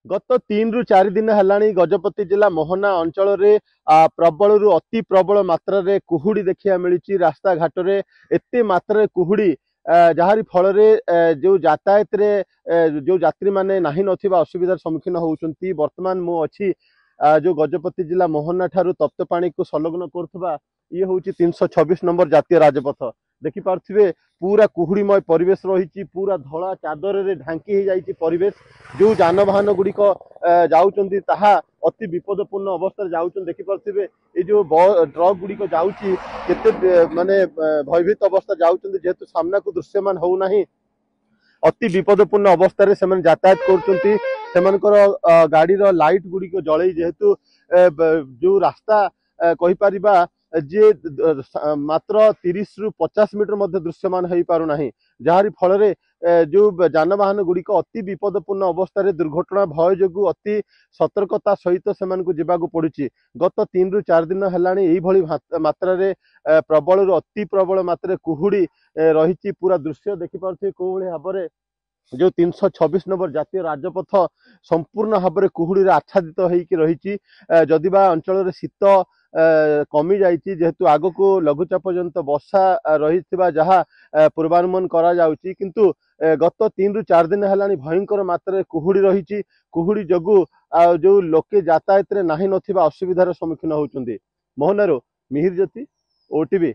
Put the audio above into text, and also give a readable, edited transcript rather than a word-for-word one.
गत 3 ରୁ 4 दिन है गजपति जिला मोहना अंचल प्रबल अति प्रबल मात्रा रे कुहुड़ी देखा मिली रास्ता घाट रे एते मात्रा कुहुड़ी जहारी फल जो यातायात रे जो यात्री माने नाही नथिबा असुविधार सम्मुखीन होउचंती। वर्तमान मु अच्छी जो गजपति जिला मोहना ठारू तप्तपाणी को संलग्न करथबा ये हूँ 326 नंबर जातीय राजपथ देखि पार्थिबे पूरा कुहुड़ीमय परिवेश रही पूरा धला चादर रे ढांकी हो जाइए परिवेश जो जानवाहन गुड़िक जाउचंती ताहा अति विपदपूर्ण अवस्था जाउचंती देखि पार्थिबे ये जो ट्रक गुड़िक जाउची केते माने भयभीत अवस्था जाउचंती जेहेतु सामना को दृश्यमान हो नाही अति विपदपूर्ण अवस्था रे सेमन यातायात करचंती सेमनकर गाड़ी रो लाइट गुड़िक जळई जेहेतु जो रास्ता कहि परिबा जे मात्र 30 ରୁ 50 मीटर मध्य दृश्यमान हो पारु नाही जहारी फल रे जो जानवाहन गुड़िक अति विपदपूर्ण अवस्था दुर्घटना भय जो अति सतर्कता सहित से जावाक पड़ी। गत 3 ରୁ 4 दिन है मात्रा प्रबल अति प्रबल मात्रा कुहुड़ी रही पूरा दृश्य देखिपे कौ भाव में जो 326 नंबर जातीय राजपथ संपूर्ण भाव में कुहुड़ी आच्छादित रही जदिबा अंचल शीत कमी जाइए जेहेतु आग को लघुचाप जनित वर्षा रही जहाँ पूर्वानुमान करा जाउची किंतु गत 3 ରୁ 4 दिन है भयंकर मात्रा कुहुड़ी रही कुहुड़ी जगू जो लोके यातायात रे नाही नथिबा असुविधार सम्मुखीन होउचंदी। मोहनारो मिहिर ज्योति ओटीवी।